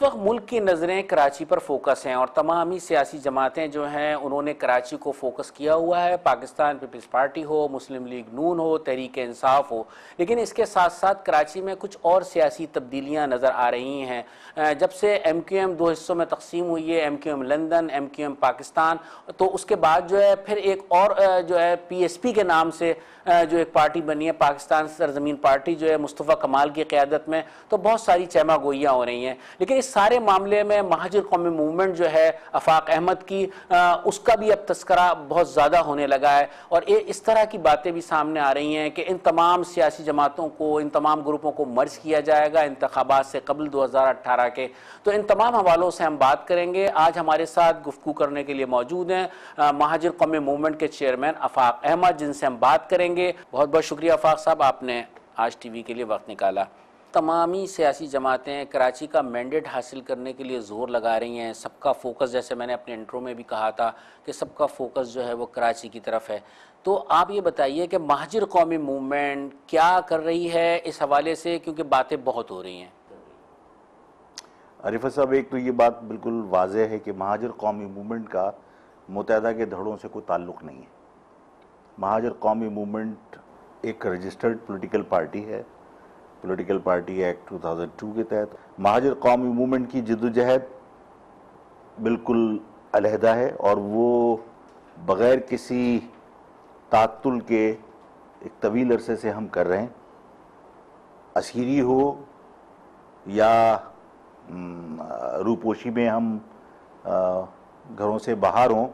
वक्त मुल्क की नज़रें कराची पर फोकस हैं और तमाम ही सियासी जमातें जो हैं उन्होंने कराची को फोकस किया हुआ है। पाकिस्तान पीपल्स पार्टी हो, मुस्लिम लीग नून हो, तहरीक इंसाफ हो, लेकिन इसके साथ साथ कराची में कुछ और सियासी तब्दीलियाँ नज़र आ रही हैं। जब से MQM दो हिस्सों में तकसीम हुई है, MQM लंदन, MQM पाकिस्तान, तो उसके बाद जो है फिर एक और जो है PSP के नाम से जो एक पार्टी बनी है, पाकिस्तान सरजमीन पार्टी, जो है मुस्तफ़ा कमाल की क़यादत में। तो बहुत सारी चहमा गोइयाँ हो रही हैं, लेकिन इस सारे मामले में महाजिर कौमी मूवमेंट जो है आफाक अहमद की, उसका भी अब तस्करा बहुत ज़्यादा होने लगा है। और इस तरह की बातें भी सामने आ रही हैं कि इन तमाम सियासी जमातों को, इन तमाम ग्रुपों को मर्ज किया जाएगा इंतखाबात से कबल 2018 के। तो इन तमाम हवालों से हम बात करेंगे। आज हमारे साथ गुफ्तगू करने के लिए मौजूद हैं महाजिर कौमी मूवमेंट के चेयरमैन आफाक अहमद, जिनसे हम बात करेंगे। बहुत बहुत शुक्रिया आफाक साहब, आपने आज TV के लिए वक्त निकाला। तमामी सियासी जमातें कराची का मैंडेट हासिल करने के लिए ज़ोर लगा रही हैं। सबका फोकस, जैसे मैंने अपने इंट्रो में भी कहा था, कि सबका फोकस जो है वो कराची की तरफ है। तो आप ये बताइए कि महाजिर कौमी मूवमेंट क्या कर रही है इस हवाले से, क्योंकि बातें बहुत हो रही हैं। आरिफ साहब, एक तो ये बात बिल्कुल वाज़ेह है कि महाजिर कौमी मूवमेंट का मुत्तहदा के धड़ों से कोई ताल्लुक़ नहीं है। महाजिर कौमी मूवमेंट एक रजिस्टर्ड पॉलिटिकल पार्टी है, पॉलिटिकल पार्टी एक्ट 2002 के तहत। महाजिर कौमी मूवमेंट की जद्दोजहद बिल्कुल अलहदा है और वो बग़ैर किसी तातुल के एक तवील अरसे से हम कर रहे हैं। असीरी हो या रूपोशी में हम घरों से बाहर हों,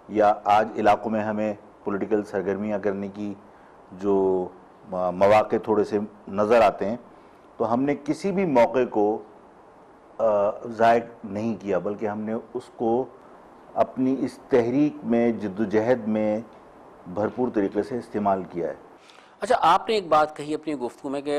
या आज इलाक़ों में हमें पॉलिटिकल सरगर्मियाँ करने की जो मौक़े थोड़े से नज़र आते हैं, तो हमने किसी भी मौके को ज़ाय नहीं किया, बल्कि हमने उसको अपनी इस तहरीक में, जद्दोजहद में भरपूर तरीके से इस्तेमाल किया है। अच्छा, आपने एक बात कही अपनी गुफ्तगू में कि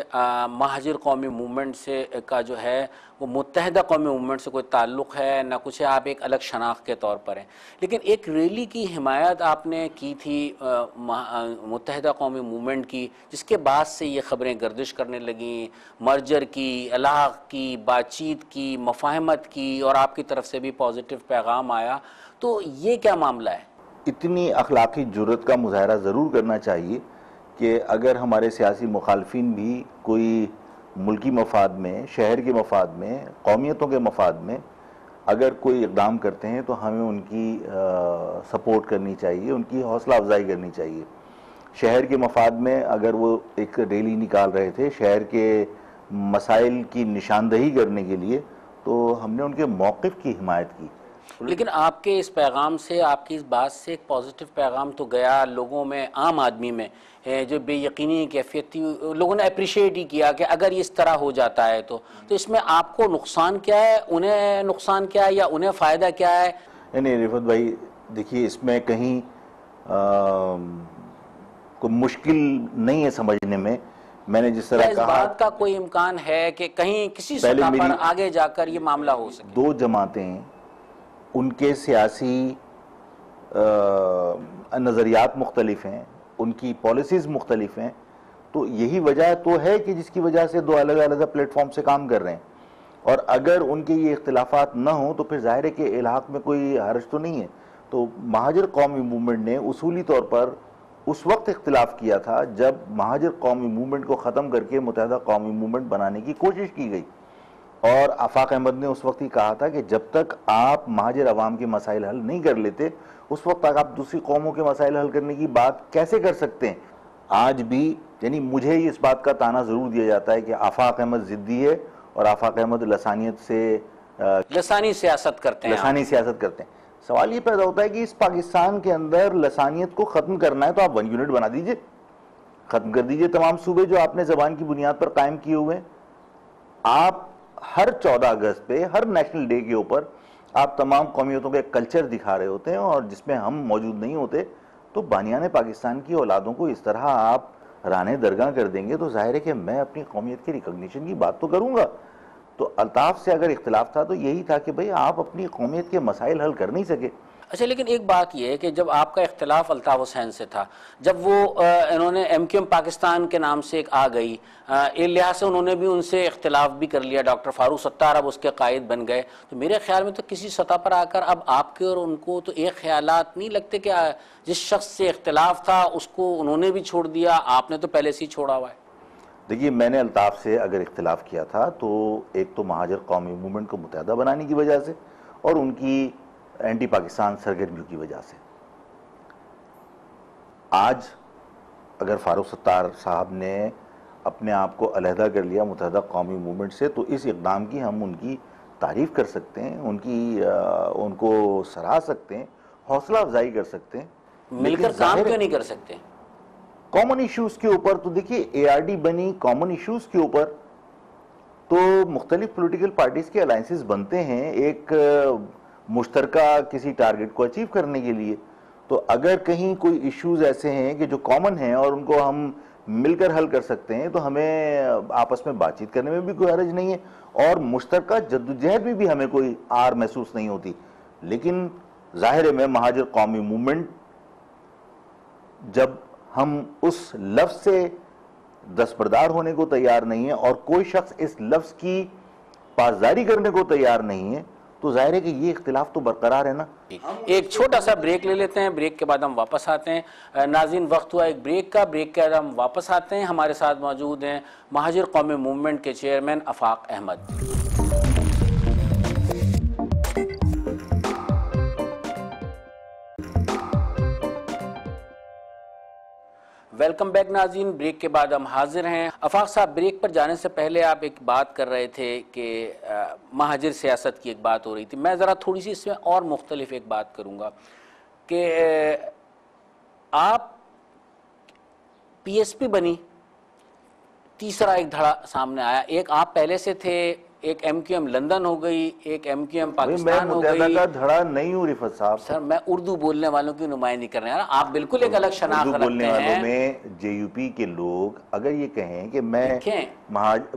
महाजिर कौमी मूवमेंट से का जो है वो मुत्तहदा कौमी मूवमेंट से कोई ताल्लुक़ है ना कुछ है, आप एक अलग शनाख्त के तौर पर हैं। लेकिन एक रैली की हिमायत आपने की थी मुत्तहदा कौमी मूवमेंट की, जिसके बाद से ये ख़बरें गर्दिश करने लगीं, मर्जर की, अलाह की, बातचीत की, मफाहमत की, और आपकी तरफ से भी पॉजिटिव पैगाम आया। तो ये क्या मामला है? इतनी अखलाकी जुर्रत का मुजाहरा ज़रूर करना चाहिए कि अगर हमारे सियासी मुखालफिन भी कोई मुल्की मफाद में, शहर के मफाद में, कौमियतों के मफाद में अगर कोई इक़दाम करते हैं, तो हमें उनकी सपोर्ट करनी चाहिए, उनकी हौसला अफजाई करनी चाहिए। शहर के मफाद में अगर वो एक रैली निकाल रहे थे शहर के मसाइल की निशानदही करने के लिए, तो हमने उनके मौक़िफ़ की हिमायत की। लेकिन आपके इस पैगाम से, आपकी इस बात से एक पॉजिटिव पैगाम तो गया लोगों में, आम आदमी में, जो बेयकीनी कैफियत थी, लोगों ने अप्रिशिएट ही किया कि अगर इस तरह हो जाता है तो इसमें आपको नुकसान क्या है, उन्हें नुकसान क्या है, या उन्हें फ़ायदा क्या है? नहीं रिफत भाई, देखिए इसमें कहीं कोई मुश्किल नहीं है समझने में। मैंने जिस तरह कहा, इस बात का कोई इम्कान है कि कहीं किसी सतह पर आगे जाकर ये मामला हो सके? दो जमातें, उनके सियासी नज़रियात मुख्तलिफ हैं, उनकी पॉलिसीज़ मुख्तलिफ हैं, तो यही वजह तो है कि जिसकी वजह से दो अलग अलग प्लेटफॉर्म से काम कर रहे हैं। और अगर उनके ये इख्तिलाफात न हो तो फिर ज़ाहिर है कि इलाक़ में कोई हर्ज तो नहीं है। तो महाजिर कौमी मूवमेंट ने उसूली तौर पर उस वक्त इख्तिलाफ किया था जब महाजिर कौमी मूवमेंट को ख़त्म करके मुत्तहदा कौमी मूवमेंट बनाने की कोशिश की गई, और आफाक अहमद ने उस वक्त ही कहा था कि जब तक आप महाजिर अवाम के मसाइल हल नहीं कर लेते, उस वक्त तक आप दूसरी कौमों के मसाइल हल करने की बात कैसे कर सकते हैं। आज भी यानी मुझे इस बात का ताना ज़रूर दिया जाता है कि आफाक अहमद ज़िद्दी है और आफाक अहमद लसानियत से लसानी सियासत करते हैं। लसानी सियासत करते हैं। सवाल ये पैदा होता है कि इस पाकिस्तान के अंदर लसानियत को ख़त्म करना है तो आप 1 यूनिट बना दीजिए, ख़त्म कर दीजिए तमाम सूबे जो आपने ज़बान की बुनियाद पर कायम किए हुए हैं। आप हर 14 अगस्त पे, हर नेशनल डे के ऊपर आप तमाम कौमियतों के कल्चर दिखा रहे होते हैं, और जिसमें हम मौजूद नहीं होते, तो बानियाने पाकिस्तान की औलादों को इस तरह आप राने दरगाह कर देंगे, तो जाहिर है कि मैं अपनी कौमियत के रिकॉग्निशन की बात तो करूँगा। तो अल्ताफ़ से अगर इख्तिलाफ था तो यही था कि भाई आप अपनी कौमियत के मसाइल हल कर नहीं सके। अच्छा, लेकिन एक बात यह है कि जब आपका इख्तिलाफ अल्ताफ़ हुसैन से था, जब वो इन्होंने MQM पाकिस्तान के नाम से एक आ गई, एक लिहाज से उन्होंने भी उनसे इख्तिलाफ भी कर लिया, डॉक्टर फारूक सत्तार अब उसके कायद बन गए, तो मेरे ख्याल में तो किसी सतह पर आकर अब आपके और उनको तो एक ख्यालात नहीं लगते कि जिस शख्स से इख्तिलाफ था उसको उन्होंने भी छोड़ दिया, आपने तो पहले से ही छोड़ा हुआ है। देखिए, मैंने अल्ताफ़ से अगर इख्तिलाफ किया था तो एक तो महाजर कौमी मूवमेंट को मुत्तहदा बनाने की वजह से और उनकी एंटी पाकिस्तान सरगर्मियों की वजह से। आज अगर फारूक सत्तार साहब ने अपने आप को अलहदा कर लिया मुत्तहदा कौमी मूवमेंट से, तो इस इक़दाम की हम उनकी तारीफ़ कर सकते हैं, उनको सराह सकते हैं, हौसला अफजाई कर सकते हैं। मिलकर काम क्यों नहीं कर सकते कॉमन इश्यूज़ के ऊपर? तो देखिए, ARD बनी कॉमन इश्यूज़ के ऊपर, तो मुख्तलिफ पॉलिटिकल पार्टीज़ के अलायंसेस बनते हैं एक मुश्तरका किसी टारगेट को अचीव करने के लिए। तो अगर कहीं कोई इश्यूज ऐसे हैं कि जो कॉमन हैं और उनको हम मिलकर हल कर सकते हैं, तो हमें आपस में बातचीत करने में भी कोई हर्ज नहीं है और मुश्तरका जद्दोजहद में भी हमें कोई आर महसूस नहीं होती। लेकिन जाहिर है, मैं महाजर कौमी मूवमेंट, जब हम उस लफ्ज़ से दस्तबरदार होने को तैयार नहीं है और कोई शख्स इस लफ्ज़ की पासदारी करने को तैयार नहीं है, तो जाहिर है कि ये इख्तिलाफ तो बरकरार है ना। एक छोटा सा ब्रेक ले लेते हैं, ब्रेक के बाद हम वापस आते हैं। नाज़रीन, वक्त हुआ एक ब्रेक का, ब्रेक के बाद हम वापस आते हैं। हमारे साथ मौजूद हैं महाजिर कौमी मूवमेंट के चेयरमैन आफाक अहमद। वेलकम बैक नाज़रीन, ब्रेक के बाद हम हाजिर हैं। आफाक साहब, ब्रेक पर जाने से पहले आप एक बात कर रहे थे कि महाजिर सियासत की एक बात हो रही थी। मैं ज़रा थोड़ी सी इसमें और मुख्तलिफ एक बात करूँगा कि आप PSP बनी, तीसरा एक धड़ा सामने आया, एक आप पहले से थे, एक MQM लंदन हो गई, एक MQM पाकिस्तान हो गई। मैं धड़ा नहीं हूँ रिफत साहब। सर, मैं उर्दू बोलने वालों की नुमाइंदगी कर रहे हैं, आप बिल्कुल एक अलग शनाख्त रखते हैं। बोलने वालों में JUP के लोग अगर ये कहें कि मैं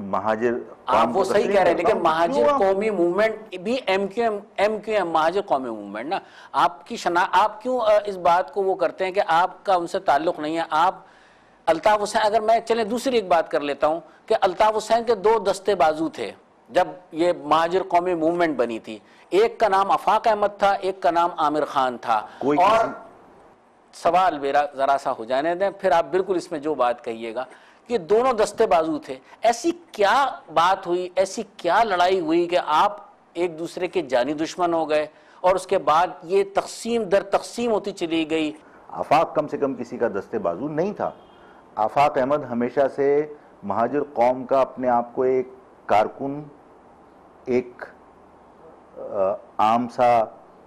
महाजिर, आप वो सही कह रहे हैं, लेकिन महाजिर कौमी मूवमेंट भी MQM महाजिर कौमी मूवमेंट ना, आपकी आप क्यों इस बात को वो करते हैं कि आपका उनसे ताल्लुक नहीं है? आप अल्ताफ हुसैन, अगर मैं चले दूसरी एक बात कर लेता हूं कि अल्ताफ हुसैन के दो दस्ते बाजू थे जब ये महाजिर कौमी मूवमेंट बनी थी। एक का नाम आफाक अहमद था, एक का नाम आमिर खान था। और सवाल मेरा जरा सा हो जाने दें, फिर आप बिल्कुल इसमें जो बात कहिएगा कि दोनों दस्ते बाजू थे। ऐसी क्या बात हुई, ऐसी क्या लड़ाई हुई कि आप एक दूसरे के जानी दुश्मन हो गए और उसके बाद ये तकसीम दर तकसीम होती चली गई? आफाक कम से कम किसी का दस्ते बाजू नहीं था। आफाक अहमद हमेशा से महाजिर कौम का अपने आप को एक कारकुन, एक आम सा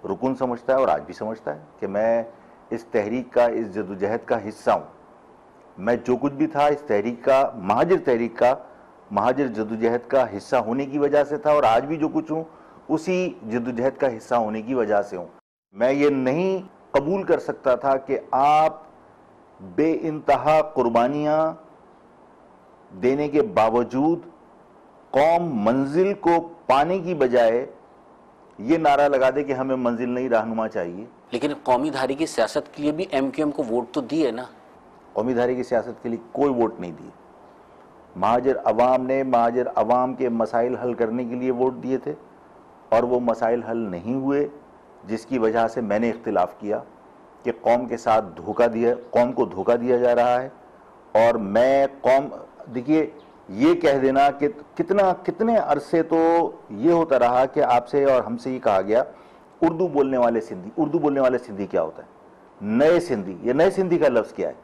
रुकन समझता है और आज भी समझता है कि मैं इस तहरीक का, इस जदोजहद का हिस्सा हूँ। मैं जो कुछ भी था इस तहरीक का, महाजिर जदोजहद का हिस्सा होने की वजह से था और आज भी जो कुछ हूँ उसी जदोजहद का हिस्सा होने की वजह से हूँ। मैं ये नहीं कबूल कर सकता था कि आप बेइंतहा कुर्बानियाँ देने के बावजूद कौम मंजिल को पाने की बजाय ये नारा लगा दे कि हमें मंजिल नहीं रहनुमा चाहिए। लेकिन कौमी धारी की सियासत के लिए भी MQM को वोट तो दिए ना? कौमी धारी की सियासत के लिए कोई वोट नहीं दिए। महाजिर अवाम ने महाजिर अवाम के मसाइल हल करने के लिए वोट दिए थे और वो मसाइल हल नहीं हुए, जिसकी वजह से मैंने इख्तिलाफ किया कि कौम के साथ कौम को धोखा दिया जा रहा है। और मैं देखिए, ये कह देना कि कितने अरसे तो ये होता रहा कि आपसे और हमसे ये कहा गया उर्दू बोलने वाले सिंधी क्या होता है? नए सिंधी, ये नए सिंधी का लफ्ज़ क्या है?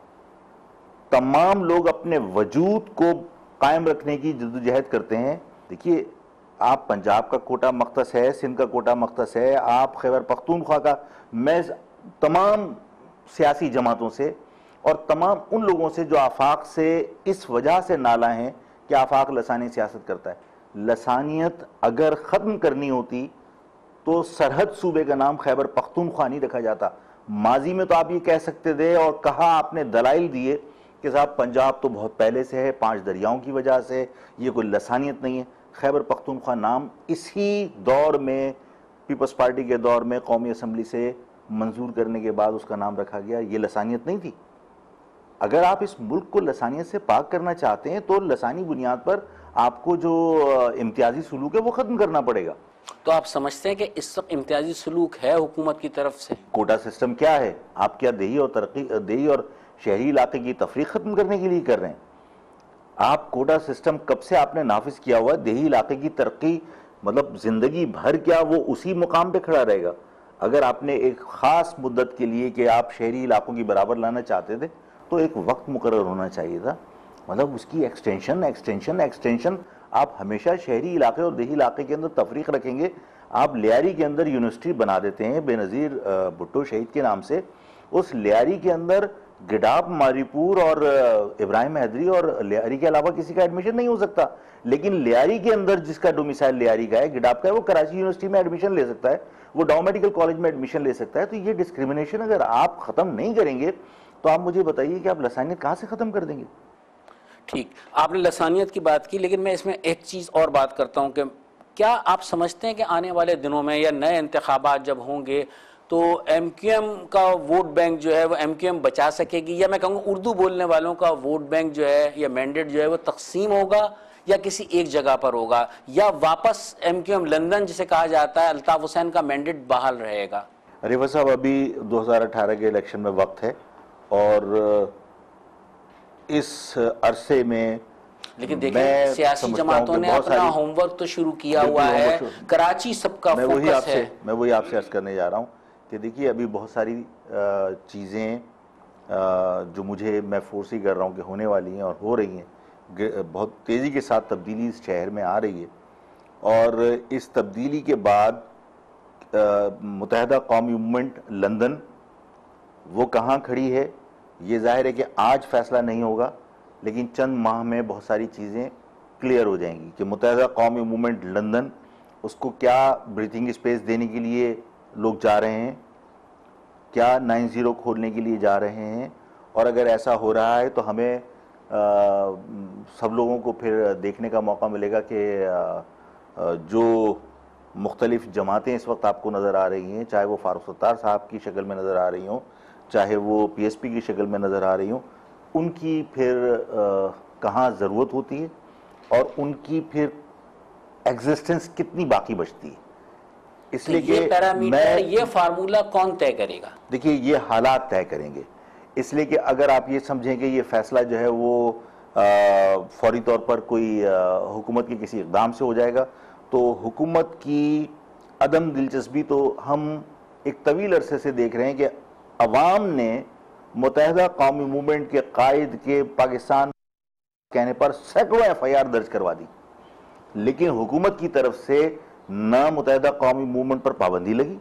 तमाम लोग अपने वजूद को कायम रखने की जद्दोजहद करते हैं। देखिए, आप पंजाब का कोटा मख्तस है, सिंध का कोटा मख्तस है, आप खैबर पख्तूनख्वा का, मैं तमाम सियासी जमातों से और तमाम उन लोगों से जो आफाक से इस वजह से नाला हैं कि आफाक लसानी सियासत करता है। लसानियत अगर ख़त्म करनी होती तो सरहद सूबे का नाम खैबर पख्तूनख्वा नहीं रखा जाता। माजी में तो आप ये कह सकते थे और कहा, आपने दलाइल दिए कि साहब पंजाब तो बहुत पहले से है, 5 दरियाओं की वजह से, ये कोई लसानियत नहीं है। खैबर पख्तूनख्वा नाम इसी दौर में, पीपल्स पार्टी के दौर में कौमी असम्बली से मंजूर करने के बाद उसका नाम रखा गया, ये लसानियत नहीं थी? अगर आप इस मुल्क को लसानियत से पाक करना चाहते हैं तो लसानी बुनियाद पर आपको जो इम्तियाजी सलूक है वो ख़त्म करना पड़ेगा। तो आप समझते हैं कि इस वक्त इम्तियाजी सलूक है हुकूमत की तरफ से? कोटा सिस्टम क्या है? आप क्या देही और शहरी इलाके की तफरीक ख़त्म करने के लिए कर रहे हैं? आप कोटा सिस्टम कब से आपने नाफिज किया हुआ है? देही इलाके की तरक्की मतलब ज़िंदगी भर क्या वो उसी मुकाम पे खड़ा रहेगा? अगर आपने एक ख़ास मुद्दत के लिए कि आप शहरी इलाकों की बराबर लाना चाहते थे तो एक वक्त मुकर्रर होना चाहिए था। मतलब उसकी एक्सटेंशन एक्सटेंशन एक्सटेंशन आप हमेशा शहरी इलाके और देही इलाके के अंदर तफरीक रखेंगे। आप लियारी के अंदर यूनिवर्सिटी बना देते हैं बेनज़ीर भुट्टो शहीद के नाम से। उस लियारी के अंदर गिडाप, मारीपुर और इब्राहिम हैदरी और लियारी के अलावा किसी का एडमिशन नहीं हो सकता। लेकिन लियारी के अंदर जिसका डोमिसाइल लियारी का है, गिडाप का है, वो कराची यूनिवर्सिटी में एडमिशन ले सकता है, वो डाउ मेडिकल कॉलेज में एडमिशन ले सकता है। तो ये डिस्क्रिमिनेशन अगर आप ख़त्म नहीं करेंगे तो आप मुझे बताइए कि आप लसानियत कहाँ से ख़त्म कर देंगे? ठीक, आपने लसानियत की बात की, लेकिन मैं इसमें एक चीज़ और बात करता हूँ कि क्या आप समझते हैं कि आने वाले दिनों में या नए इंतखाबात जब होंगे तो MQM का वोट बैंक जो है वो MQM बचा सकेगी, या मैं कहूँगा उर्दू बोलने वालों का वोट बैंक जो है या मैंडेट जो है वो तकसीम होगा या किसी एक जगह पर होगा, या वापस MQM लंदन जिसे कहा जाता है अल्ताफ हुसैन का मैंडेट बहाल रहेगा? रिफत साहब, अभी 2018 के इलेक्शन में वक्त है और इस अरसे में लेकिन देखिए सियासी जमातों ने अपना होमवर्क तो शुरू किया हुआ है, कराची सबका फोकस है। मैं वही आपसे अर्ज करने जा रहा हूँ कि देखिए अभी बहुत सारी चीज़ें जो मैं फोर्स ही कर रहा हूँ कि होने वाली हैं और हो रही हैं, बहुत तेज़ी के साथ तब्दीली इस शहर में आ रही है। और इस तब्दीली के बाद मुत्तहिदा कौमी मूवमेंट लंदन वो कहाँ खड़ी है, ये जाहिर है कि आज फैसला नहीं होगा, लेकिन चंद माह में बहुत सारी चीज़ें क्लियर हो जाएंगी कि मुत्तहिदा कौमी मूवमेंट लंदन उसको क्या ब्रीथिंग स्पेस देने के लिए लोग जा रहे हैं, क्या 90 खोलने के लिए जा रहे हैं। और अगर ऐसा हो रहा है तो हमें सब लोगों को फिर देखने का मौका मिलेगा कि जो मुख्तलिफ जमातें इस वक्त आपको नज़र आ रही हैं, चाहे वो फारूक सत्तार साहब की शक्ल में नज़र आ रही हों, चाहे वो PSP की शक्ल में नज़र आ रही हों, उनकी फिर कहाँ ज़रूरत होती है और उनकी फिर एग्जिस्टेंस कितनी बाकी बचती है। इसलिए ये पैरामीटर, ये फार्मूला कौन तय करेगा? देखिए ये हालात तय करेंगे। इसलिए कि अगर आप ये समझें कि ये फैसला जो है वो फौरी तौर पर कोई हुकूमत के किसी इक़दाम से हो जाएगा, तो हुकूमत की अदम दिलचस्पी तो हम एक तवील अरसे से देख रहे हैं कि अवाम ने मुत्तहिदा कौमी मूवमेंट के कायद के पाकिस्तान कहने पर सैकड़ों FIR दर्ज करवा दी, लेकिन हुकूमत की तरफ से ना मुत्तहिदा कौमी मूवमेंट पर पाबंदी लगी,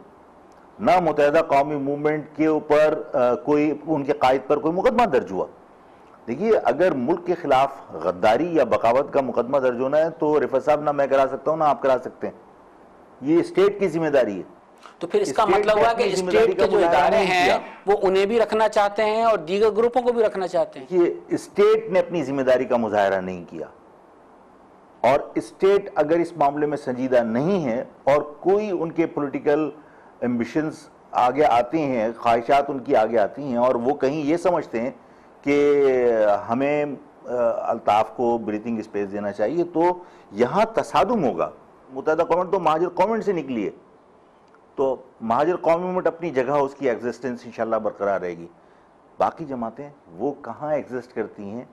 ना मुत्तहिदा कौमी मूवमेंट के ऊपर कोई उनके कायद पर कोई मुकदमा दर्ज हुआ। देखिए अगर मुल्क के खिलाफ गद्दारी या बगावत का मुकदमा दर्ज होना है तो रिफत साहब ना मैं करा सकता हूँ ना आप करा सकते हैं, ये स्टेट की जिम्मेदारी है। तो फिर इसका मतलब हुआ कि स्टेट के जो इदारे हैं वो उन्हें भी रखना चाहते हैं और दीगर ग्रुपों को भी रखना चाहते हैं। ये स्टेट ने अपनी जिम्मेदारी का मुजाहरा नहीं किया, और स्टेट अगर इस मामले में संजीदा नहीं है और कोई उनके पॉलिटिकल एम्बिशंस आगे आती हैं, ख्वाहिशात उनकी आगे आती हैं और वो कहीं ये समझते हैं कि हमें अल्ताफ को ब्रीथिंग स्पेस देना चाहिए, तो यहाँ तसादुम होगा। मुत्तहिदा कौम तो महाजिर कौमेंट से निकली है, तो महाजिर कौमी मूवमेंट अपनी जगह उसकी एग्जिस्टेंस इंशाल्लाह बरकरार रहेगी। बाकी जमातें वो कहाँ एग्जिस्ट करती हैं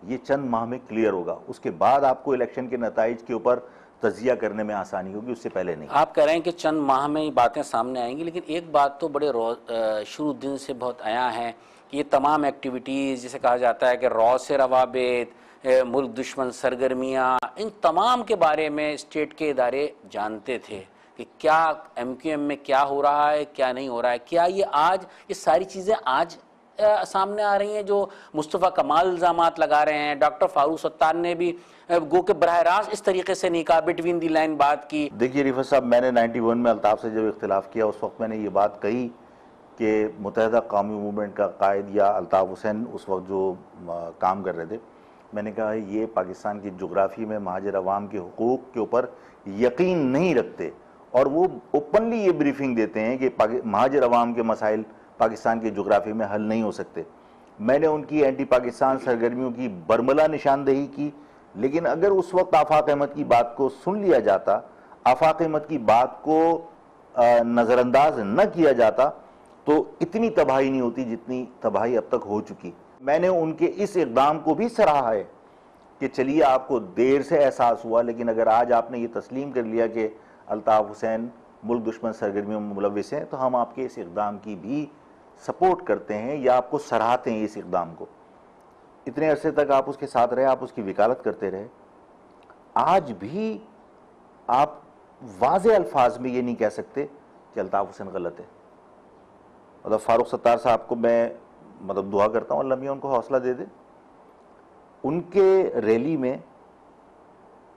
ये चंद माह में क्लियर होगा। उसके बाद आपको इलेक्शन के नताइज के ऊपर तजिया करने में आसानी होगी, उससे पहले नहीं। आप कह रहे हैं कि चंद माह में ये बातें सामने आएंगी, लेकिन एक बात तो बड़े शुरू दिन से बहुत आया है कि ये तमाम एक्टिविटीज़ जिसे कहा जाता है कि रॉ से रवाबित, मुल्क दुश्मन सरगर्मियाँ, इन तमाम के बारे में स्टेट के इदारे जानते थे कि क्या MQM में क्या हो रहा है, क्या नहीं हो रहा है। क्या ये सारी चीज़ें आज सामने आ रही हैं जो मुस्तफ़ा कमाल इल्ज़ामात लगा रहे हैं? डॉक्टर फारूक सत्तार ने भी गो के बराह रास्त इस तरीके से नहीं कहा, बिटवीन दी लाइन बात की। देखिए रिफत साहब, मैंने 91 में अल्ताफ़ से जब इख्तिलाफ किया उस वक्त मैंने ये बात कही कि मुत्तहिदा कौमी मूवमेंट का कायद या अल्ताफ़ हुसैन उस वक्त जो काम कर रहे थे, मैंने कहा ये पाकिस्तान की जोग्राफ़ी में महाजिर अवाम के हुकूक़ के ऊपर यकीन नहीं रखते और वो ओपनली ये ब्रीफिंग देते हैं कि महाजर अवाम के मसाइल पाकिस्तान के जोग्राफी में हल नहीं हो सकते। मैंने उनकी एंटी पाकिस्तान सरगर्मियों की बरमला निशानदेही की, लेकिन अगर उस वक्त आफाक अहमद की बात को सुन लिया जाता, आफाक अहमद की बात को नज़रअंदाज न किया जाता, तो इतनी तबाही नहीं होती जितनी तबाही अब तक हो चुकी। मैंने उनके इस इक़दाम को भी सराहा है कि चलिए आपको देर से एहसास हुआ, लेकिन अगर आज आपने ये तस्लीम कर लिया कि अल्ताफ़ हुसैन मुल्क दुश्मन सरगर्मियों में मुलविस हैं, तो हम आपके इस इक़दाम की भी सपोर्ट करते हैं या आपको सराहते हैं इस इक़दाम को। इतने अरसे तक आप उसके साथ रहे, आप उसकी वकालत करते रहे। आज भी आप वाज़े अल्फाज में ये नहीं कह सकते कि अल्ताफ़ हुसैन गलत है। मतलब फ़ारूक सत्तार साहब को मैं दुआ करता हूँ अल्लाह मियां उनको हौसला दे दे। उनके रैली में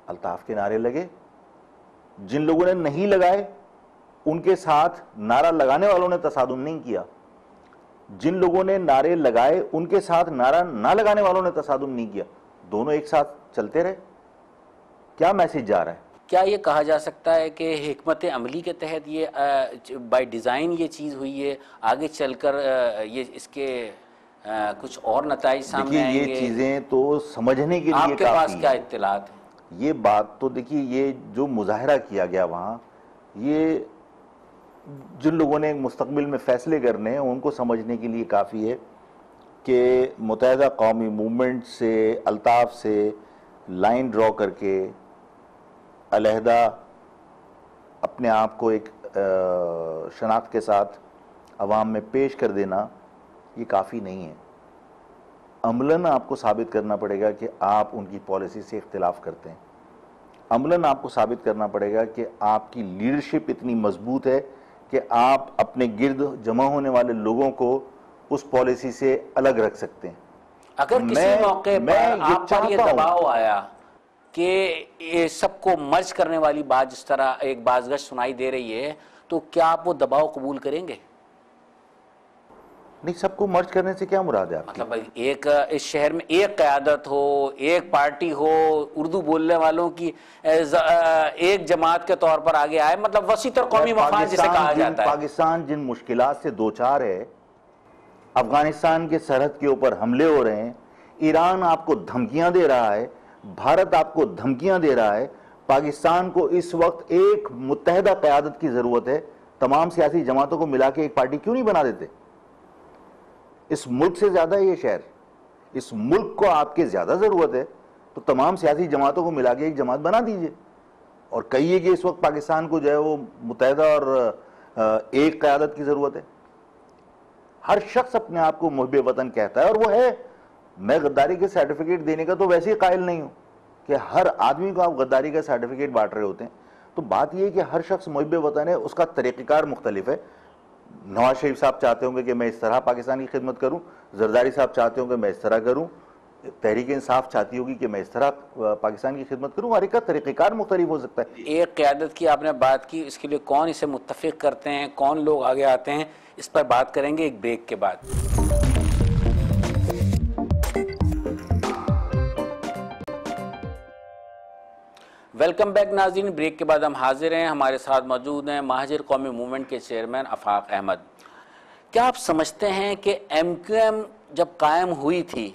अल्ताफ़ के नारे लगे, जिन लोगों ने नहीं लगाए उनके साथ नारा लगाने वालों ने तसादुम नहीं किया, जिन लोगों ने नारे लगाए उनके साथ नारा ना लगाने वालों ने तसादुम नहीं किया, दोनों एक साथ चलते रहे। क्या मैसेज जा रहा है? क्या ये कहा जा सकता है कि हिकमत अमली के तहत ये बाय डिज़ाइन ये चीज़ हुई है, आगे चलकर ये इसके कुछ और नताइज सामने आएंगे? ये चीज़ें तो समझने के लिए आपके पास क्या इत्तलात है? ये बात तो देखिए, ये जो मुजाहरा किया गया वहाँ, ये जिन लोगों ने मुस्तकबिल में फ़ैसले करने हैं उनको समझने के लिए काफ़ी है कि मुत्तहिदा कौमी मूवमेंट से, अल्ताफ़ से लाइन ड्रॉ करके अलहदा अपने आप को एक शनाख्त के साथ अवाम में पेश कर देना ये काफ़ी नहीं है। अमलन आपको साबित करना पड़ेगा कि आप उनकी पॉलिसी से इख्तिलाफ करते हैं। अमलन आपको साबित करना पड़ेगा कि आपकी लीडरशिप इतनी मजबूत है कि आप अपने गिर्द जमा होने वाले लोगों को उस पॉलिसी से अलग रख सकते हैं। अगर किसी मौके पर आप पर ये दबाव आया कि ये सबको मर्ज करने वाली बात जिस तरह एक बाज़गश सुनाई दे रही है, तो क्या आप वो दबाव कबूल करेंगे? नहीं, सबको मर्ज करने से क्या मुराद है आपकी? मतलब एक इस शहर में एक क़यादत हो, एक पार्टी हो, उर्दू बोलने वालों की एक जमात के तौर पर आगे आए, मतलब वसीतर कौमी मफाद जिसे कहा जाता है। पाकिस्तान जिन मुश्किलात से दो चार है, अफगानिस्तान के सरहद के ऊपर हमले हो रहे हैं, ईरान आपको धमकियां दे रहा है, भारत आपको धमकियां दे रहा है, पाकिस्तान को इस वक्त एक मुत्तहिदा क़यादत की ज़रूरत है। तमाम सियासी जमातों को मिला के एक पार्टी क्यों नहीं बना देते? इस मुल्क से ज़्यादा ये शहर, इस मुल्क को आपके ज़्यादा ज़रूरत है, तो तमाम सियासी जमातों को मिला के एक जमात बना दीजिए और कहिए कि इस वक्त पाकिस्तान को जो है वो मुत्तहिदा और एक क़यादत की ज़रूरत है। हर शख्स अपने आप को मुहब्बे वतन कहता है और वो है। मैं गद्दारी के सर्टिफिकेट देने का तो वैसे ही कायल नहीं हूँ कि हर आदमी को आप गद्दारी का सर्टिफिकेट बांट रहे होते हैं। तो बात यह है कि हर शख्स मुहब्बे वतन है, उसका तरीक़ाकार मुख्तलिफ है। नवाज शरीफ साहब चाहते होंगे कि मैं इस तरह पाकिस्तान की खिदमत करूं, जरदारी साहब चाहते होंगे मैं इस तरह करूं, तहरीक इंसाफ चाहती होगी कि मैं इस तरह पाकिस्तान की खिदमत करूं। हर एक का तरीक़ाकार मुख्तलिफ हो सकता है। एक क़यादत की आपने बात की, इसके लिए कौन इसे मुत्तफ़िक़ करते हैं, कौन लोग आगे आते हैं, इस पर बात करेंगे एक ब्रेक के बाद। वेलकम बैक नाज़रीन। ब्रेक के बाद हम हाजिर हैं। हमारे साथ मौजूद हैं महाजिर कौमी मूवमेंट के चेयरमैन आफाक अहमद। क्या आप समझते हैं कि MQM जब कायम हुई थी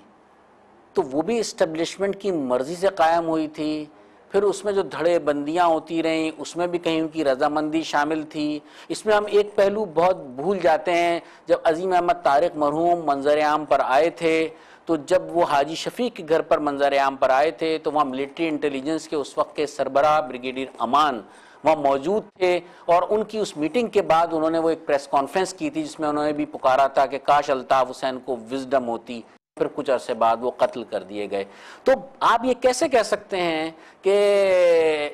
तो वो भी इस्टेब्लिशमेंट की मर्ज़ी से कायम हुई थी? फिर उसमें जो धड़े बंदियाँ होती रहीं उसमें भी कहीं उनकी रजामंदी शामिल थी। इसमें हम एक पहलू बहुत भूल जाते हैं। जब अजीम अहमद तारिक मरहूम मंजर आम पर आए थे, तो जब वो हाजी शफीक के घर पर मंजर आम पर आए थे तो वहाँ मिलिट्री इंटेलिजेंस के उस वक्त के सरबराह ब्रिगेडियर अमान वहाँ मौजूद थे और उनकी उस मीटिंग के बाद उन्होंने वो एक प्रेस कॉन्फ्रेंस की थी जिसमें उन्होंने भी पुकारा था कि काश अल्ताफ़ हुसैन को विजडम होती। फिर कुछ अरसे बाद वो कत्ल कर दिए गए। तो आप ये कैसे कह सकते हैं कि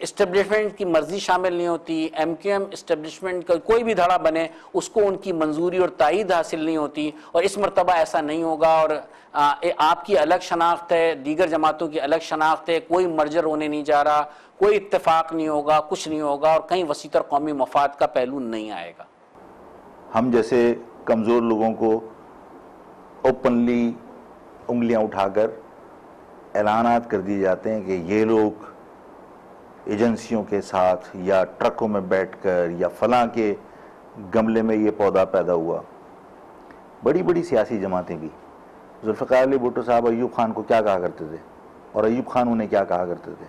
इस्टेब्लिशमेंट की मर्जी शामिल नहीं होती, MQM इस्टेब्लिशमेंट का कोई भी धड़ा बने उसको उनकी मंजूरी और तायीद हासिल नहीं होती और इस मरतबा ऐसा नहीं होगा और आपकी अलग शनाख्त है, दीगर जमातों की अलग शनाख्त है, कोई मर्जर होने नहीं जा रहा, कोई इत्तेफाक नहीं होगा, कुछ नहीं होगा और कहीं वसीतर कौमी मफाद का पहलू नहीं आएगा? हम जैसे कमज़ोर लोगों को ओपनली उंगलियां उठाकर ऐलानात कर दिए जाते हैं कि ये लोग एजेंसियों के साथ या ट्रकों में बैठकर या फलां के गमले में ये पौधा पैदा हुआ। बड़ी बड़ी सियासी जमातें भी, जुल्फ़िकार अली भुट्टो साहब अयूब खान को क्या कहा करते थे और अयूब खान उन्हें क्या कहा करते थे।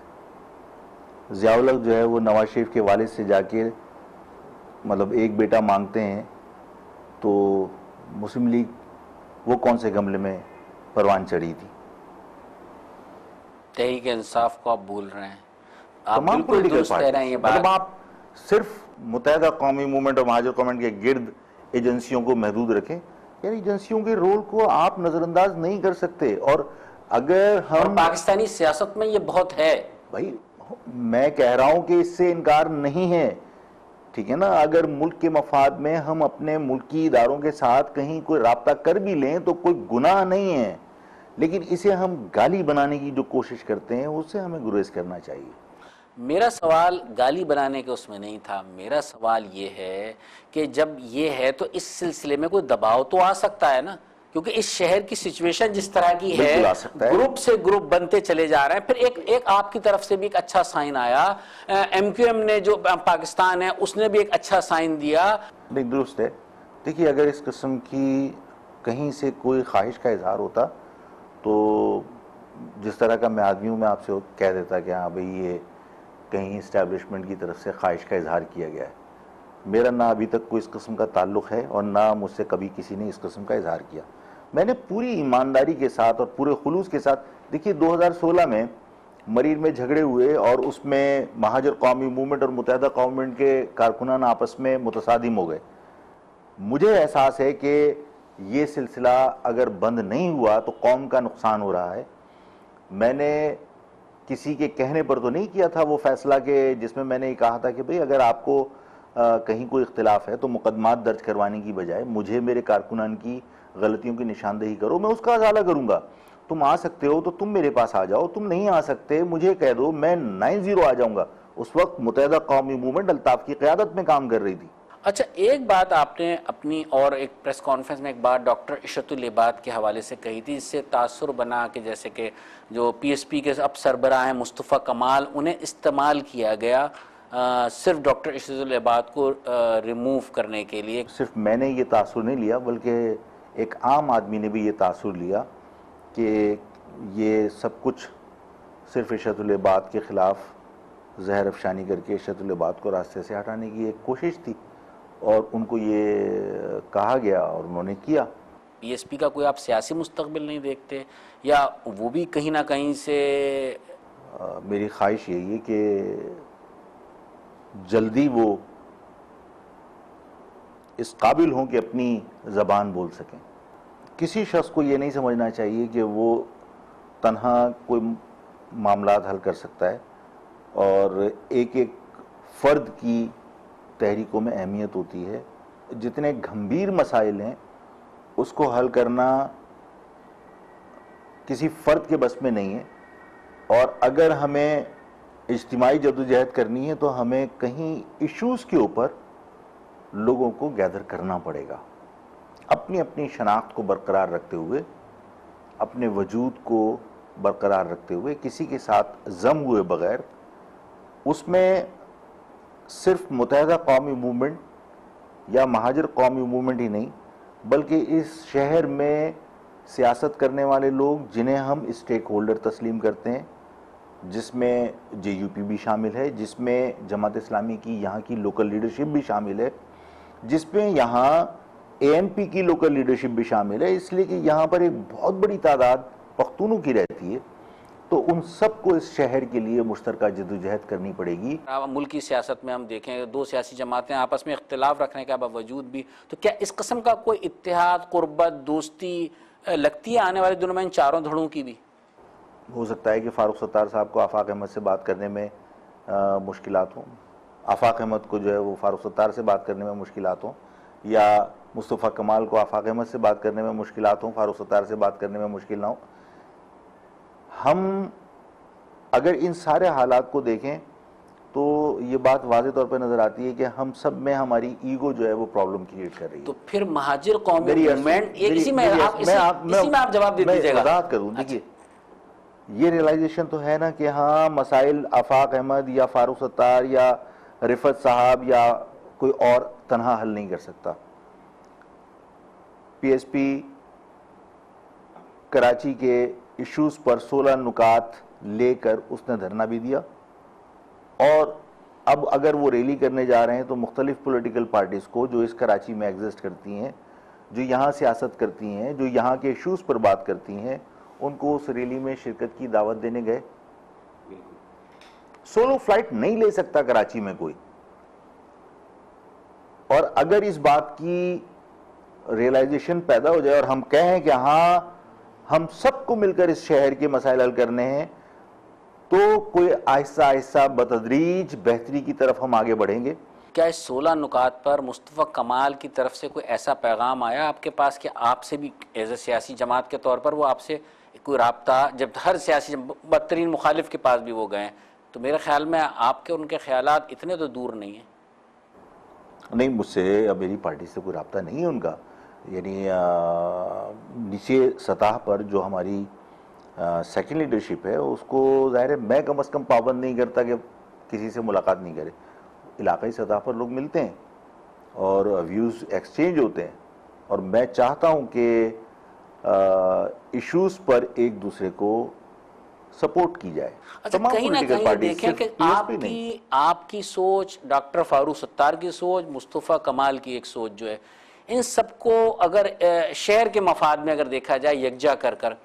ज़ियाउल हक़ जो है वो नवाज शरीफ के वालिद से जाके मतलब एक बेटा मांगते हैं, तो मुस्लिम लीग वो कौन से गमले में परवान चढ़ी थी। तहरीक इंसाफ को आप बोल रहे हैं, आप तमाम बिल्कुल पॉलिटिकल दुरुस्त कह रहे हैं ये बात। मतलब आप सिर्फ मुत्तहिदा कौमी मूवमेंट और महाजर कौमेंट के गिर्द एजेंसियों को महदूद रखें। यार एजेंसियों के रोल को आप नजरअंदाज नहीं कर सकते। और अगर हम और पाकिस्तानी सियासत में ये बहुत है भाई, मैं कह रहा हूं कि इससे इनकार नहीं है, ठीक है ना। अगर मुल्क के मफाद में हम अपने मुल्की इदारों के साथ कहीं कोई राब्ता कर भी लें तो कोई गुनाह नहीं है, लेकिन इसे हम गाली बनाने की जो कोशिश करते हैं उससे हमें गुरेज करना चाहिए। मेरा सवाल गाली बनाने के उसमें नहीं था, मेरा सवाल ये है कि जब ये है तो इस सिलसिले में कोई दबाव तो आ सकता है ना, क्योंकि इस शहर की सिचुएशन जिस तरह की है, ग्रुप से ग्रुप बनते चले जा रहे हैं। फिर एक आपकी तरफ से भी एक अच्छा साइन आया, MQM ने जो पाकिस्तान है उसने भी एक अच्छा साइन दिया। नहीं, दुरुस्त है। देखिए, अगर इस किस्म की कहीं से कोई ख्वाहिश का इजहार होता तो जिस तरह का मैं आदमी हूँ, मैं आपसे कह देता कि हाँ भाई ये कहीं इस्टेब्लिशमेंट की तरफ से ख्वाहिश का इजहार किया गया है। मेरा ना अभी तक कोई इस किस्म का ताल्लुक़ है और ना मुझसे कभी किसी ने इस किस्म का इजहार किया। मैंने पूरी ईमानदारी के साथ और पूरे खुलूस के साथ, देखिए 2016 में मरीर में झगड़े हुए और उसमें महाजर कौमी मूवमेंट और मुत्तहिदा कौमेंट के कारकुनान आपस में मुतसादिम हो गए। मुझे एहसास है कि ये सिलसिला अगर बंद नहीं हुआ तो कौम का नुकसान हो रहा है। मैंने किसी के कहने पर तो नहीं किया था वो फैसला के जिसमें मैंने ये कहा था कि भाई अगर आपको कहीं कोई इख्तिलाफ है तो मुकदमात दर्ज करवाने की बजाय मुझे मेरे कारकुनान की गलतियों की निशानदेही करो, मैं उसका अजाला करूंगा। तुम आ सकते हो तो तुम मेरे पास आ जाओ, तुम नहीं आ सकते मुझे कह दो, मैं 9-0 आ जाऊंगा। उस वक्त मुत्तहिदा कौमी मूवमेंट अल्ताफ की क़यादत में काम कर रही थी। अच्छा, एक बात आपने अपनी और एक प्रेस कॉन्फ्रेंस में एक बात डॉक्टर इशरतुल लिबाद के हवाले से कही थी, जिससे तासुर बना कि जैसे कि जो PSP के अब सरबराह हैं मुस्तफ़ा कमाल, उन्हें इस्तेमाल किया गया सिर्फ डॉक्टर इशरतुल लिबाद को रिमूव करने के लिए। सिर्फ मैंने ये तासुर नहीं लिया बल्कि एक आम आदमी ने भी ये तासुर लिया कि ये सब कुछ सिर्फ इशरतुल लिबाद के ख़िलाफ़ जहर अफशानी करके इशरतुल लिबाद को रास्ते से हटाने की एक कोशिश थी और उनको ये कहा गया और उन्होंने किया। PSP का कोई आप सियासी मुस्तकबिल नहीं देखते, या वो भी कहीं ना कहीं से मेरी ख्वाहिश यही है कि जल्दी वो इस काबिल हों कि अपनी ज़बान बोल सकें। किसी शख्स को ये नहीं समझना चाहिए कि वो तन्हा कोई मामलात हल कर सकता है और एक एक फ़र्द की तहरीकों में अहमियत होती है। जितने गंभीर मसाइल हैं उसको हल करना किसी फ़र्द के बस में नहीं है, और अगर हमें इज्तिमाई जद्दोजहद करनी है तो हमें कहीं इश्यूज़ के ऊपर लोगों को गैदर करना पड़ेगा, अपनी अपनी शनाख्त को बरकरार रखते हुए, अपने वजूद को बरकरार रखते हुए, किसी के साथ जम हुए बगैर। उसमें सिर्फ मुत्तहिदा कौमी मूवमेंट या महाजर कौमी मूवमेंट ही नहीं बल्कि इस शहर में सियासत करने वाले लोग जिन्हें हम स्टेक होल्डर तस्लीम करते हैं, जिसमें JUP भी शामिल है, जिसमें जमात इस्लामी की यहाँ की लोकल लीडरशिप भी शामिल है, जिसमें यहाँ ANP की लोकल लीडरशिप भी शामिल है, इसलिए कि यहाँ पर एक बहुत बड़ी तादाद पख्तूनों की रहती है, तो उन सबको इस शहर के लिए मुश्तरका जद्दोजहद करनी पड़ेगी। मुल्क की सियासत में हम देखें दो सियासी जमातें आपस में इख्तिलाफ रखने के बावजूद भी, तो क्या इस किस्म का कोई इत्तेहाद, कुर्बत, दोस्ती लगती है आने वाले दिनों में इन चारों धड़ों की भी? हो सकता है कि फ़ारूक सत्तार साहब को आफाक अहमद से बात करने में मुश्किलात हों, आफाक अहमद को जो है वो फ़ारूक सत्तार से बात करने में मुश्किलात हों, या मुस्तफ़ा कमाल को आफाक अहमद से बात करने में मुश्किलात हों, फ़ारूक सत्तार से बात करने में मुश्किल ना हो। हम अगर इन सारे हालात को देखें तो ये बात वाज़े तौर पर नज़र आती है कि हम सब में हमारी ईगो जो है वो प्रॉब्लम क्रिएट कर रही है। तो फिर महाजिर कौमी मूवमेंट, इसी में आप जवाब दे दीजिएगा। वज़ाहत करूँ, देखिए ये रियलाइजेशन तो है ना कि हाँ मसाइल आफाक अहमद या फारूक सत्तार या रिफत साहब या कोई और तनहा हल नहीं कर सकता। पीएसपी कराची के इश्यूज पर 16 नुकात लेकर उसने धरना भी दिया, और अब अगर वो रैली करने जा रहे हैं तो मुख्तलिफ पॉलिटिकल पार्टीज को जो इस कराची में एग्जिस्ट करती हैं, जो यहाँ सियासत करती हैं, जो यहाँ के इश्यूज पर बात करती हैं, उनको उस रैली में शिरकत की दावत देने गए। सोलो फ्लाइट नहीं ले सकता कराची में कोई, और अगर इस बात की रियलाइजेशन पैदा हो जाए और हम कहें कि हाँ हम सबको मिलकर इस शहर के मसाइल हल करने हैं, तो कोई आहिस्ता आहिस्ता बतदरीज बेहतरी की तरफ हम आगे बढ़ेंगे। क्या इस 16 नुकात पर मुस्तफ़ा कमाल की तरफ से कोई ऐसा पैगाम आया आपके पास कि आपसे भी एज ए सियासी जमात के तौर पर वो आपसे कोई राब्ता, जब हर सियासी बदतरीन मुखालिफ के पास भी वो गए, तो मेरे ख्याल में आपके उनके ख्यालात इतने तो दूर नहीं हैं? नहीं, मुझसे अब मेरी पार्टी से कोई राब्ता नहीं है उनका, यानी नीचे सतह पर जो हमारी सेकंड लीडरशिप है उसको ज़ाहिर है मैं कम अज़ कम पाबंद नहीं करता कि किसी से मुलाकात नहीं करे। इलाकाई सतह पर लोग मिलते हैं और व्यूज़ एक्सचेंज होते हैं, और मैं चाहता हूं कि इश्यूज़ पर एक दूसरे को सपोर्ट की जाए। अच्छा, कहीं ना कहीं देखें कि आपकी सोच, डॉक्टर फारूक सत्तार की सोच, मुस्तफ़ा कमाल की एक सोच जो है, इन सबको अगर शहर के मफाद में अगर देखा जाए यकजा कर कर,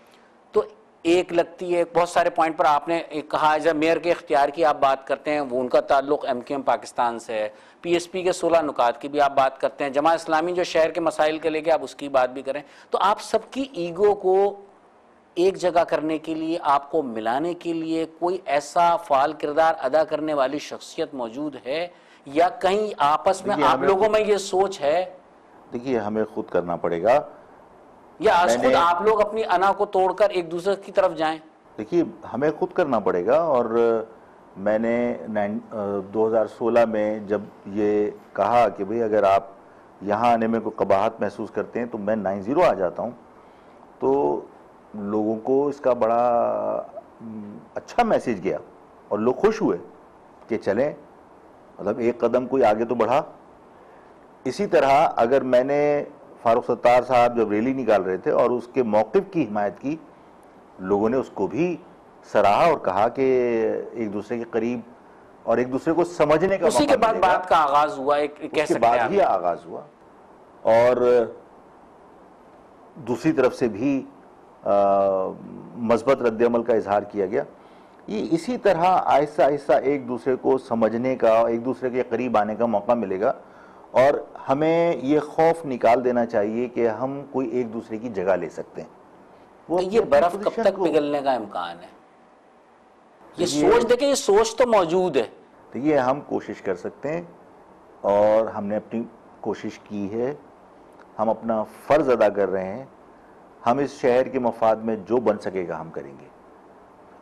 तो एक लगती है। बहुत सारे पॉइंट पर आपने कहा, जब मेयर के इख्तियार की आप बात करते हैं, वो उनका ताल्लुक MQM पाकिस्तान से है। PSP के 16 नुकात की भी आप बात करते हैं। जमात इस्लामी जो शहर के मसाइल के लेके आप उसकी बात भी करें, तो आप सबकी ईगो को एक जगह करने के लिए, आपको मिलाने के लिए कोई ऐसा फाल किरदार अदा करने वाली शख्सियत मौजूद है, या कहीं आपस में आप लोगों में ये सोच है? देखिए, हमें खुद करना पड़ेगा, या आज खुद आप लोग अपनी अना को तोड़कर एक दूसरे की तरफ जाएं? देखिए, हमें खुद करना पड़ेगा, और मैंने 2016 में जब ये कहा कि भाई अगर आप यहाँ आने में कोई कबाहत महसूस करते हैं तो मैं 90 आ जाता हूँ, तो लोगों को इसका बड़ा अच्छा मैसेज गया और लोग खुश हुए कि चलें, मतलब एक कदम कोई आगे तो बढ़ा। इसी तरह अगर मैंने फारूक सत्तार साहब जब रैली निकाल रहे थे और उसके मौक़िफ़ की हिमायत की, लोगों ने उसको भी सराहा और कहा कि एक दूसरे के करीब और एक दूसरे को समझने का उसी के बाद बात का आगाज हुआ, एक कह सकते हैं, बाद ही आगाज हुआ। और दूसरी तरफ से भी मज़बूत रद्द-ए-अमल का इजहार किया गया। ये इसी तरह आहिस्ता आहिस्ता एक दूसरे को समझने का, एक दूसरे के करीब आने का मौका मिलेगा, और हमें ये खौफ निकाल देना चाहिए कि हम कोई एक दूसरे की जगह ले सकते हैं। तो ये बर्फ कब तक पिघलने का इम्कान है? ये सोच, देखिए ये सोच तो मौजूद है। देखिए, हम कोशिश कर सकते हैं और हमने अपनी कोशिश की है, हम अपना फ़र्ज़ अदा कर रहे हैं। हम इस शहर के मफाद में जो बन सकेगा हम करेंगे,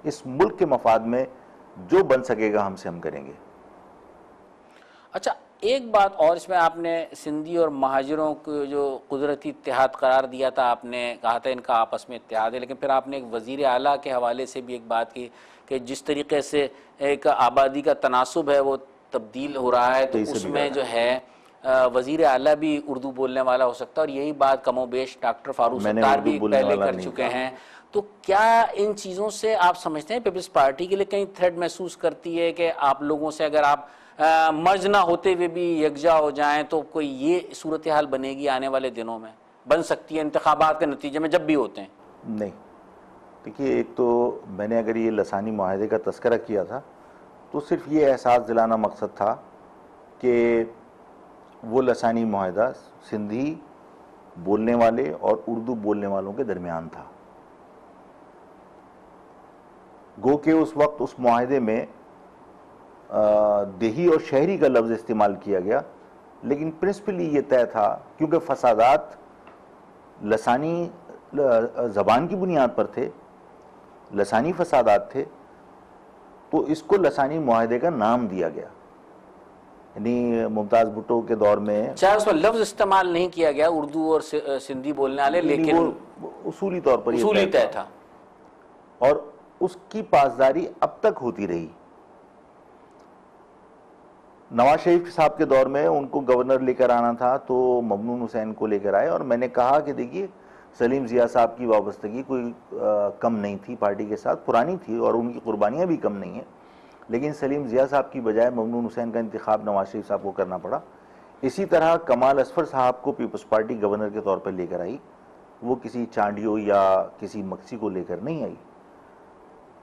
इस मुल्क के मफाद में जो बन सकेगा हमसे हम करेंगे। अच्छा, एक बात और, इसमें आपने सिंधी और महाजिरों को जो कुदरती इत्तेहाद करार दिया था, आपने कहा था इनका आपस में इत्तेहाद है, लेकिन फिर आपने एक वज़ीर आला के हवाले से भी एक बात की कि जिस तरीके से एक आबादी का तनासुब है वो तब्दील हो रहा है, तो उसमें जो है वज़ीर आला भी उर्दू बोलने वाला हो सकता है, और यही बात कमोबेश डॉक्टर फारूक सत्तार भी पहले कर चुके हैं। तो क्या इन चीज़ों से आप समझते हैं पीपल्स पार्टी के लिए कहीं थ्रेट महसूस करती है कि आप लोगों से अगर आप मर्ज ना होते हुए भी यकजा हो जाएं, तो कोई ये सूरत हाल बनेगी आने वाले दिनों में, बन सकती है इंतखाबात के नतीजे में जब भी होते हैं? नहीं, देखिए, एक तो मैंने अगर ये लसानी मुआहदे का तस्करा किया था तो सिर्फ ये एहसास दिलाना मकसद था कि वो लसानी मुआहदा सिंधी बोलने वाले और उर्दू बोलने वालों के दरमियान था। गो के उस वक्त उस मुआहदे में देही और शहरी का लफ्ज़ इस्तेमाल किया गया, लेकिन प्रिंसिपली ये तय था क्योंकि फसादात लसानी ज़बान की बुनियाद पर थे, लसानी फसादात थे, तो इसको लसानी मुआहदे का नाम दिया गया। यानी मुमताज़ भुट्टो के दौर में चाहे उसमें लफ्ज़ इस्तेमाल नहीं किया गया उर्दू और सिंधी बोलने वाले, लेकिन वो उसूली तौर पर उसूली तय था। और उसकी पासदारी अब तक होती रही। नवाज शरीफ साहब के दौर में उनको गवर्नर लेकर आना था तो ममनून हुसैन को लेकर आए, और मैंने कहा कि देखिए सलीम जिया साहब की वाबस्तगी कोई कम नहीं थी पार्टी के साथ, पुरानी थी और उनकी कुर्बानियां भी कम नहीं है, लेकिन सलीम जिया साहब की बजाय ममनून हुसैन का इंतखाब नवाज शरीफ साहब को करना पड़ा। इसी तरह कमाल असफर साहब को पीपल्स पार्टी गवर्नर के तौर पर लेकर आई, वो किसी चांडियो या किसी मक्सी को लेकर नहीं आई।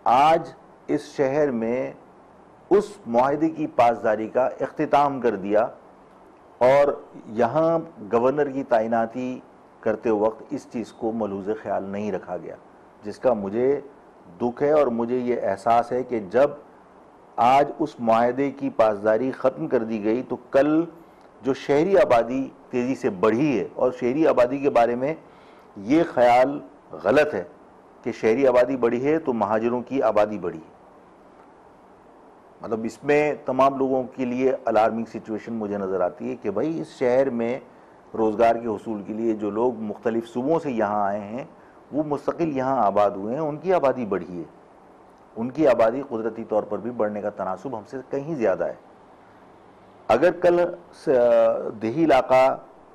आज इस शहर में उस मुआहदे की पासदारी का इख्तिताम कर दिया और यहाँ गवर्नर की तैनाती करते वक्त इस चीज़ को मलूज़ ख्याल नहीं रखा गया, जिसका मुझे दुख है। और मुझे ये एहसास है कि जब आज उस मुआहदे की पासदारी ख़त्म कर दी गई तो कल जो शहरी आबादी तेज़ी से बढ़ी है, और शहरी आबादी के बारे में ये ख्याल गलत है कि शहरी आबादी बढ़ी है तो महाजिरों की आबादी बढ़ी है, मतलब इसमें तमाम लोगों के लिए अलार्मिंग सिचुएशन मुझे नज़र आती है कि भाई इस शहर में रोज़गार के हुसूल के लिए जो लोग मुख्तलिफ सूबों से यहाँ आए हैं वो मुस्तकिल यहाँ आबाद हुए हैं, उनकी आबादी बढ़ी है, उनकी आबादी कुदरती तौर पर भी बढ़ने का तनासुब हमसे कहीं ज़्यादा है। अगर कल देही इलाका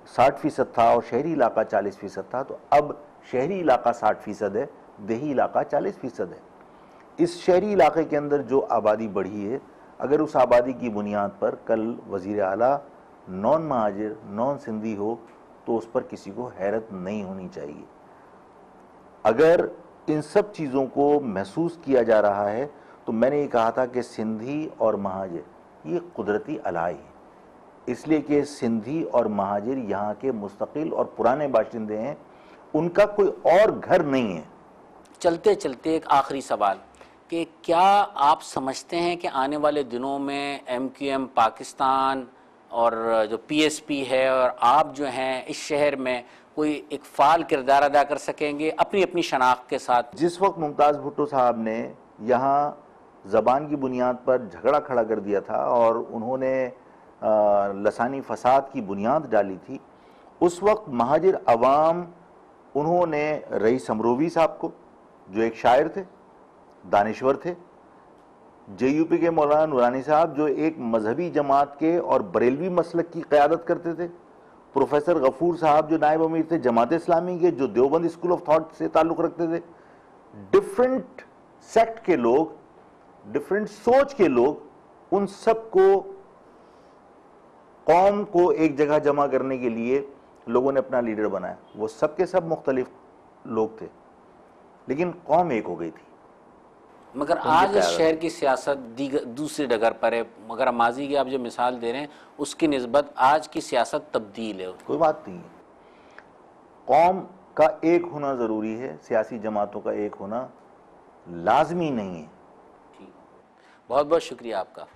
60% था और शहरी इलाका 40% था, तो अब शहरी इलाका 60% है, देही इलाका 40% है। इस शहरी इलाके के अंदर जो आबादी बढ़ी है, अगर उस आबादी की बुनियाद पर कल वज़ीर आला नॉन महाजिर नॉन सिंधी हो तो उस पर किसी को हैरत नहीं होनी चाहिए। अगर इन सब चीज़ों को महसूस किया जा रहा है तो मैंने ये कहा था कि सिंधी और महाजिर ये कुदरती अलाई है, इसलिए कि सिंधी और महाजिर यहाँ के मुस्तकिल और पुराने बाशिंदे हैं, उनका कोई और घर नहीं है। चलते चलते एक आखिरी सवाल कि क्या आप समझते हैं कि आने वाले दिनों में MQM पाकिस्तान और जो PSP है और आप जो हैं इस शहर में कोई एक फ़ाल किरदार अदा कर सकेंगे अपनी अपनी शनाख्त के साथ? जिस वक्त मुमताज़ भुट्टो साहब ने यहाँ ज़बान की बुनियाद पर झगड़ा खड़ा कर दिया था और उन्होंने लसानी फसाद की बुनियाद डाली थी, उस वक्त महाजिर अवाम उन्होंने रईस अमरोवी साहब को, जो एक शायर थे, दानिश्वर थे, JUP के मौलाना नूरानी साहब जो एक मजहबी जमात के और बरेलवी मसलक की क़यादत करते थे, प्रोफेसर गफूर साहब जो नायब अमीर थे जमात इस्लामी के, जो देवबंद स्कूल ऑफ थॉट से ताल्लुक़ रखते थे, डिफरेंट सेक्ट के लोग, डिफरेंट सोच के लोग, उन सब को कौम को एक जगह जमा करने के लिए लोगों ने अपना लीडर बनाया। वो सब के सब मुख्तलिफ लोग थे, लेकिन कौम एक हो गई थी। मगर आज इस शहर की सियासत दूसरी डगर पर है, मगर माजी की आप जो मिसाल दे रहे हैं उसकी निस्बत आज की सियासत तब्दील है। कोई बात नहीं है, कौम का एक होना ज़रूरी है, सियासी जमातों का एक होना लाजमी नहीं है। बहुत बहुत शुक्रिया आपका।